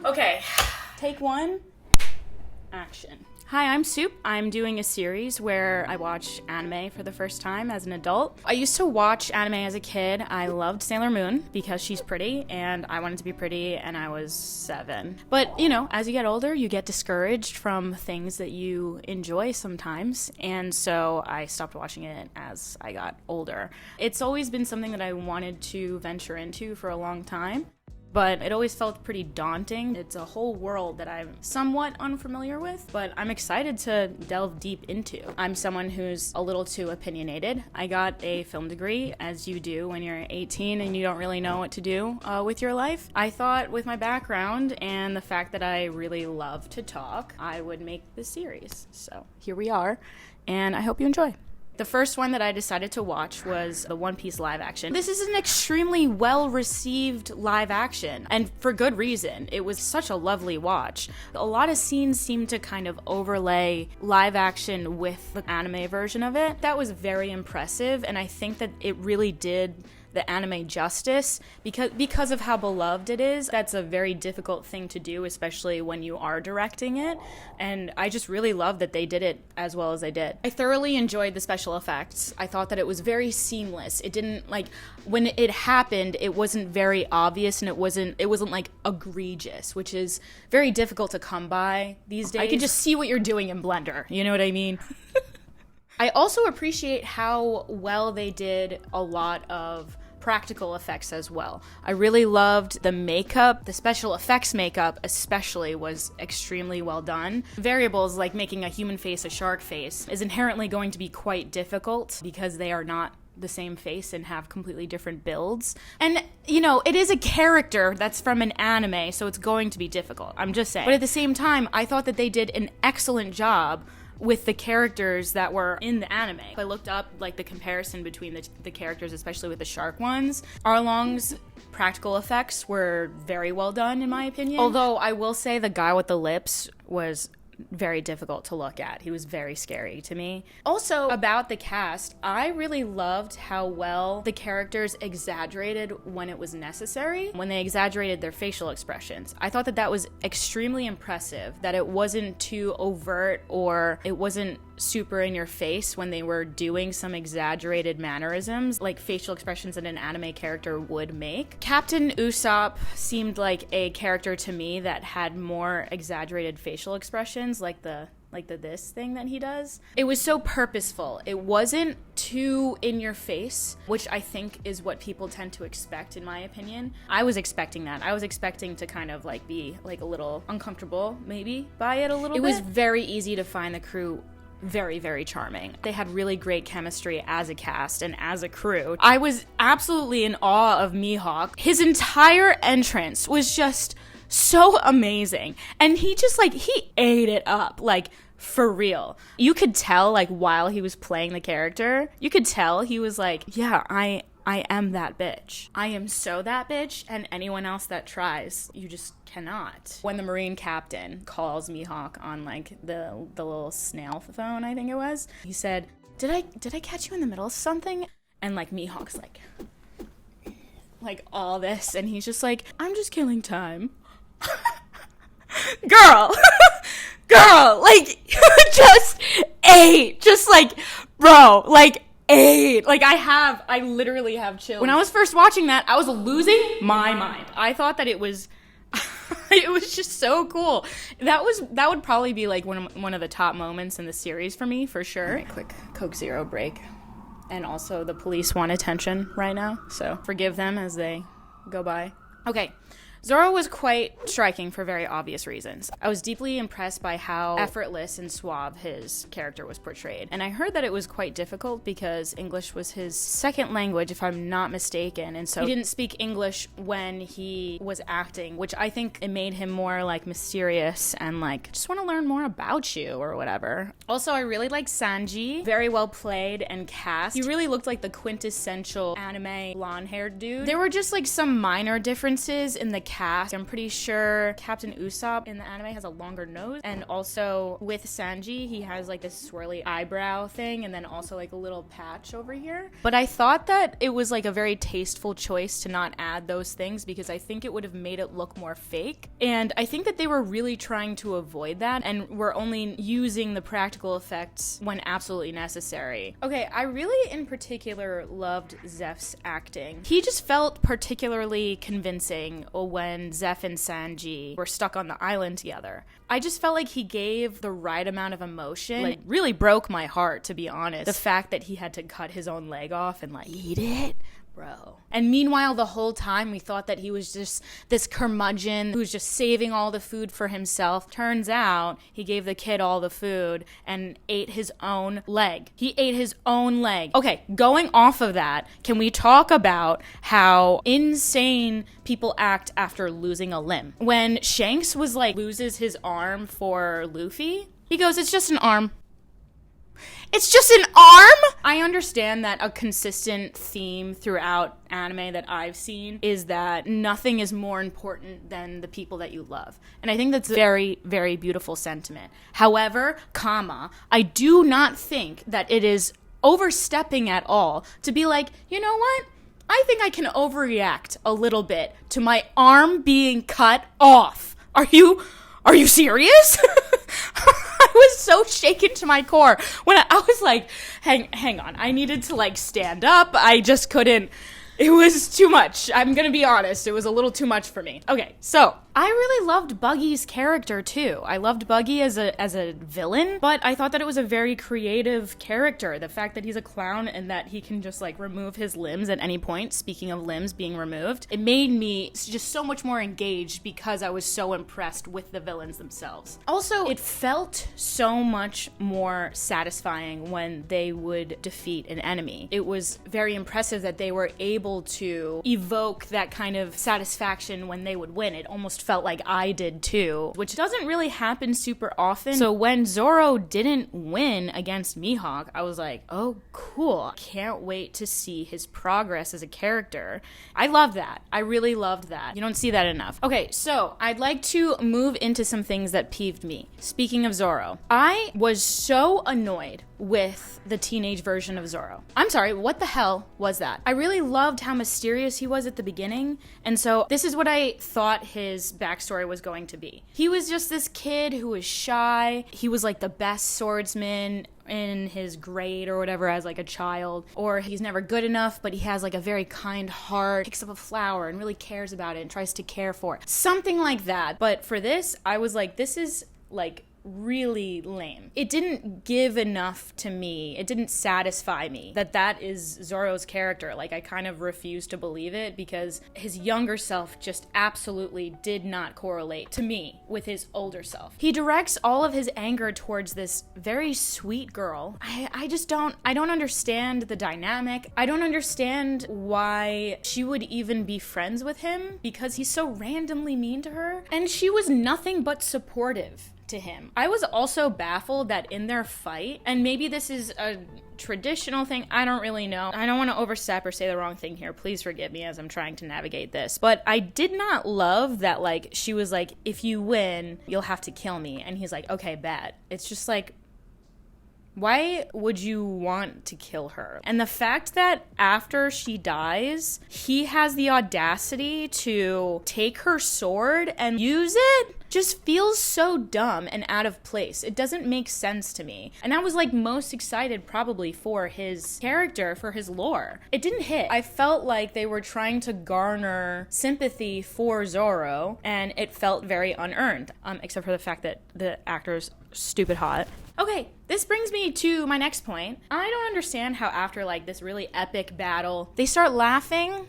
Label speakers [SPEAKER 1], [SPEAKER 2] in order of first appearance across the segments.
[SPEAKER 1] Okay, take one, action. Hi, I'm Soup. I'm doing a series where I watch anime for the first time as an adult. I used to watch anime as a kid. I loved Sailor Moon because she's pretty and I wanted to be pretty and I was 7. But, you know, as you get older, you get discouraged from things that you enjoy sometimes. And so I stopped watching it as I got older. It's always been something that I wanted to venture into for a long time, but it always felt pretty daunting. It's a whole world that I'm somewhat unfamiliar with, but I'm excited to delve deep into. I'm someone who's a little too opinionated. I got a film degree, as you do when you're 18 and you don't really know what to do with your life. I thought with my background and the fact that I really love to talk, I would make this series. So here we are, and I hope you enjoy. The first one that I decided to watch was the One Piece live action. This is an extremely well-received live action, and for good reason. It was such a lovely watch. A lot of scenes seem to kind of overlay live action with the anime version of it. That was very impressive, and I think that it really did the anime justice because of how beloved it is. That's a very difficult thing to do, especially when you are directing it, and I just really love that they did it as well as they did. I thoroughly enjoyed the special effects. I thought that it was very seamless. It didn't, like, when it happened, it wasn't very obvious and it wasn't like egregious, which is very difficult to come by these days. I can just see what you're doing in Blender, you know what I mean? I also appreciate how well they did a lot of practical effects as well. I really loved the makeup. The special effects makeup especially was extremely well done. Variables like making a human face a shark face is inherently going to be quite difficult because they are not the same face and have completely different builds. And, you know, it is a character that's from an anime, so it's going to be difficult. I'm just saying. But at the same time, I thought that they did an excellent job with the characters that were in the anime. I looked up like the comparison between the characters, especially with the shark ones. Arlong's practical effects were very well done in my opinion. Although I will say the guy with the lips was very difficult to look at. He was very scary to me. Also, about the cast, I really loved how well the characters exaggerated when it was necessary, when they exaggerated their facial expressions. I thought that that was extremely impressive, that it wasn't too overt or it wasn't super in your face when they were doing some exaggerated mannerisms, like facial expressions that an anime character would make. Captain Usopp seemed like a character to me that had more exaggerated facial expressions, like the this thing that he does. It was so purposeful. It wasn't too in your face, which I think is what people tend to expect, in my opinion. I was expecting that. I was expecting to kind of like be like a little uncomfortable maybe by it a little bit. It was very easy to find the crew very, very charming. They had really great chemistry as a cast and as a crew. I was absolutely in awe of Mihawk. His entire entrance was just so amazing. And he just he ate it up, like for real. You could tell while he was playing the character, you could tell he was like, yeah, I am that bitch. I am so that bitch, and anyone else that tries, you just cannot. When the Marine captain calls Mihawk on the little snail phone, I think it was, he said, Did I catch you in the middle of something? And Mihawk's like all this, and he's just like, I'm just killing time. Girl, just ate, bro, ate. I literally have chills. When I was first watching that, I was losing my mind. I thought that it was it was just so cool. That would probably be one of the top moments in the series for me, for sure. All right, quick Coke Zero break. And also the police want attention right now, so forgive them as they go by. Okay. Zoro was quite striking for very obvious reasons. I was deeply impressed by how effortless and suave his character was portrayed. And I heard that it was quite difficult because English was his second language, if I'm not mistaken. And so he didn't speak English when he was acting, which I think it made him more mysterious and just want to learn more about you or whatever. Also, I really like Sanji. Very well played and cast. He really looked like the quintessential anime blonde-haired dude. There were just some minor differences in the cast. I'm pretty sure Captain Usopp in the anime has a longer nose, and also with Sanji, he has like this swirly eyebrow thing and then also like a little patch over here. But I thought that it was like a very tasteful choice to not add those things because I think it would have made it look more fake. And I think that they were really trying to avoid that and were only using the practical effects when absolutely necessary. Okay, I really in particular loved Zeph's acting. He just felt particularly convincing when Zeph and Sanji were stuck on the island together. I just felt like he gave the right amount of emotion. Like, really broke my heart, to be honest. The fact that he had to cut his own leg off and like eat it. Bro. And meanwhile, the whole time we thought that he was just this curmudgeon who was just saving all the food for himself. Turns out he gave the kid all the food and ate his own leg. He ate his own leg. Okay, going off of that, can we talk about how insane people act after losing a limb? When Shanks was like loses his arm for Luffy, he goes, "It's just an arm." It's just an arm? I understand that a consistent theme throughout anime that I've seen is that nothing is more important than the people that you love. And I think that's a very, very beautiful sentiment. However, I do not think that it is overstepping at all to be like, you know what? I think I can overreact a little bit to my arm being cut off. Are you serious? I was so shaken to my core when I was like, hang on. I needed to like stand up. I just couldn't. It was too much. I'm going to be honest. It was a little too much for me. Okay, so I really loved Buggy's character too. I loved Buggy as a villain, but I thought that it was a very creative character. The fact that he's a clown and that he can just like remove his limbs at any point, speaking of limbs being removed, it made me just so much more engaged because I was so impressed with the villains themselves. Also, it felt so much more satisfying when they would defeat an enemy. It was very impressive that they were able to evoke that kind of satisfaction when they would win. It almost felt like I did too, which doesn't really happen super often. So when Zoro didn't win against Mihawk, I was like, oh, cool. Can't wait to see his progress as a character. I love that. I really loved that. You don't see that enough. Okay, so I'd like to move into some things that peeved me. Speaking of Zoro, I was so annoyed with the teenage version of Zoro. I'm sorry, what the hell was that? I really loved how mysterious he was at the beginning, and so this is what I thought his backstory was going to be. He was just this kid who was shy. He was like the best swordsman in his grade or whatever as like a child, or he's never good enough, but he has like a very kind heart, picks up a flower and really cares about it and tries to care for it. Something like that. But for this, I was like, this is like really lame. It didn't give enough to me. It didn't satisfy me that is Zoro's character. Like, I kind of refused to believe it because his younger self just absolutely did not correlate to me with his older self. He directs all of his anger towards this very sweet girl. I don't understand the dynamic. I don't understand why she would even be friends with him because he's so randomly mean to her. And she was nothing but supportive to him. I was also baffled that in their fight, and maybe this is a traditional thing, I don't really know. I don't want to overstep or say the wrong thing here. Please forgive me as I'm trying to navigate this. But I did not love that, like, she was like, if you win, you'll have to kill me. And he's like, okay, bet. It's just like, why would you want to kill her? And the fact that after she dies, he has the audacity to take her sword and use it just feels so dumb and out of place. It doesn't make sense to me. And I was like most excited probably for his character, for his lore. It didn't hit. I felt like they were trying to garner sympathy for Zoro, and it felt very unearned, except for the fact that the actor's stupid hot. Okay, this brings me to my next point. I don't understand how after like this really epic battle, they start laughing.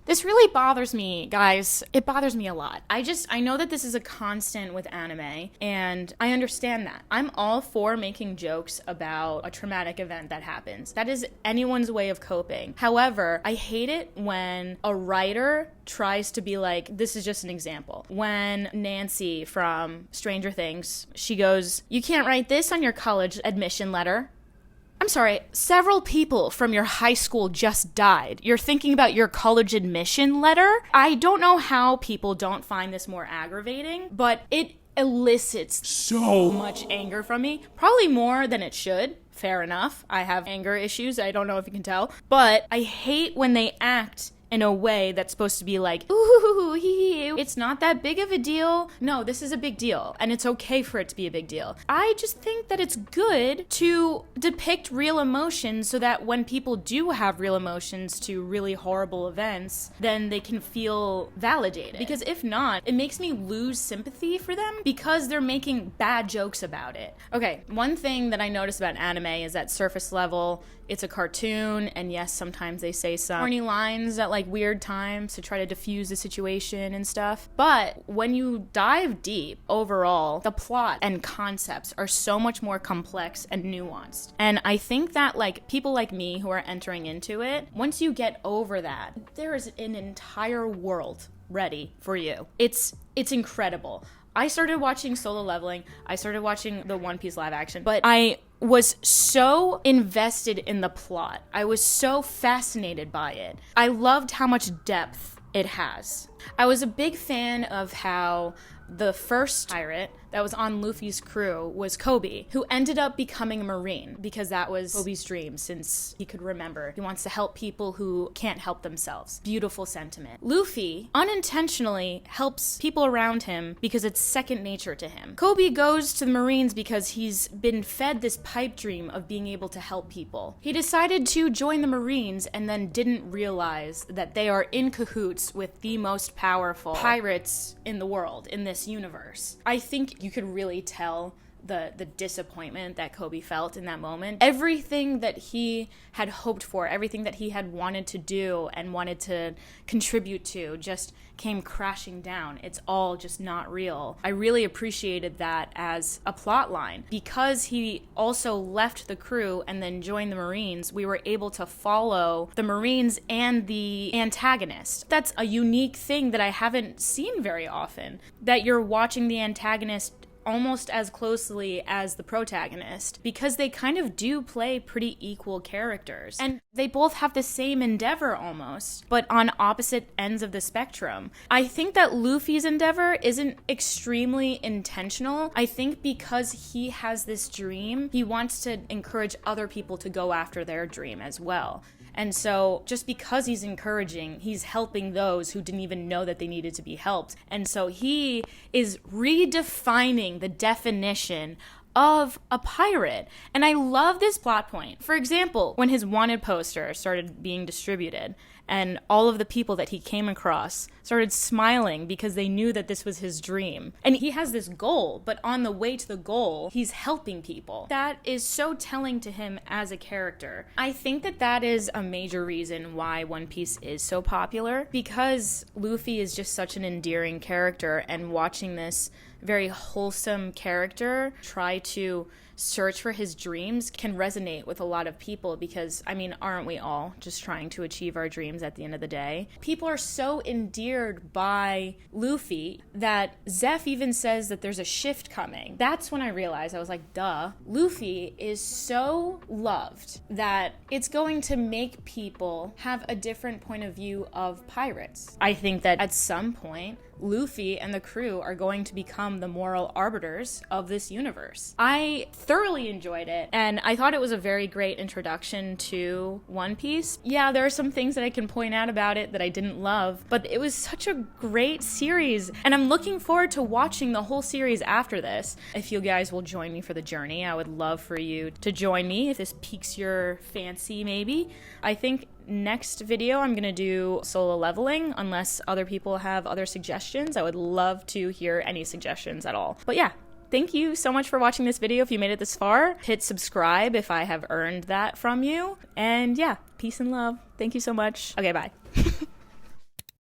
[SPEAKER 1] This really bothers me, guys. It bothers me a lot. I know that this is a constant with anime, and I understand that. I'm all for making jokes about a traumatic event that happens. That is anyone's way of coping. However, I hate it when a writer tries to be like, this is just an example. When Nancy from Stranger Things, she goes, "You can't write this on your college admission letter." I'm sorry, several people from your high school just died. You're thinking about your college admission letter? I don't know how people don't find this more aggravating, but it elicits so much anger from me. Probably more than it should. Fair enough. I have anger issues. I don't know if you can tell. But I hate when they act in a way that's supposed to be like, ooh, hee, it's not that big of a deal. No, this is a big deal, and it's okay for it to be a big deal. I just think that it's good to depict real emotions so that when people do have real emotions to really horrible events, then they can feel validated. Because if not, it makes me lose sympathy for them because they're making bad jokes about it. Okay, one thing that I noticed about anime is that surface level, it's a cartoon, and yes, sometimes they say some corny lines at like weird times to try to diffuse the situation and stuff. But when you dive deep, overall, the plot and concepts are so much more complex and nuanced. And I think that like people like me who are entering into it, once you get over that, there is an entire world ready for you. It's incredible. I started watching Solo Leveling. I started watching the One Piece live action, but I was so invested in the plot. I was so fascinated by it. I loved how much depth it has. I was a big fan of how the first pirate that was on Luffy's crew was Kobe, who ended up becoming a Marine because that was Kobe's dream since he could remember. He wants to help people who can't help themselves. Beautiful sentiment. Luffy unintentionally helps people around him because it's second nature to him. Kobe goes to the Marines because he's been fed this pipe dream of being able to help people. He decided to join the Marines and then didn't realize that they are in cahoots with the most powerful pirates in the world, in this universe. I think you could really tell the disappointment that Kobe felt in that moment. Everything that he had hoped for, everything that he had wanted to do and wanted to contribute to just came crashing down. It's all just not real. I really appreciated that as a plot line. Because he also left the crew and then joined the Marines, we were able to follow the Marines and the antagonist. That's a unique thing that I haven't seen very often, that you're watching the antagonist almost as closely as the protagonist, because they kind of do play pretty equal characters. And they both have the same endeavor almost, but on opposite ends of the spectrum. I think that Luffy's endeavor isn't extremely intentional. I think because he has this dream, he wants to encourage other people to go after their dream as well. And so just because he's encouraging, he's helping those who didn't even know that they needed to be helped. And so he is redefining the definition of a pirate. And I love this plot point. For example, when his wanted poster started being distributed and all of the people that he came across started smiling because they knew that this was his dream. And he has this goal, but on the way to the goal, he's helping people. That is so telling to him as a character. I think that that is a major reason why One Piece is so popular, because Luffy is just such an endearing character, and watching this very wholesome character try to search for his dreams can resonate with a lot of people, because, I mean, aren't we all just trying to achieve our dreams at the end of the day? People are so endeared by Luffy that Zeph even says that there's a shift coming. That's when I realized, I was like, duh. Luffy is so loved that it's going to make people have a different point of view of pirates. I think that at some point, Luffy and the crew are going to become the moral arbiters of this universe. I thoroughly enjoyed it, and I thought it was a very great introduction to One Piece. Yeah, there are some things that I can point out about it that I didn't love, but it was such a great series, and I'm looking forward to watching the whole series after this. If you guys will join me for the journey, I would love for you to join me if this piques your fancy, maybe. I think next video I'm gonna do Solo Leveling, unless other people have other suggestions. I would love to hear any suggestions at all. But yeah, thank you so much for watching this video. If you made it this far, hit subscribe if I have earned that from you. And yeah, peace and love. Thank you so much. Okay, bye.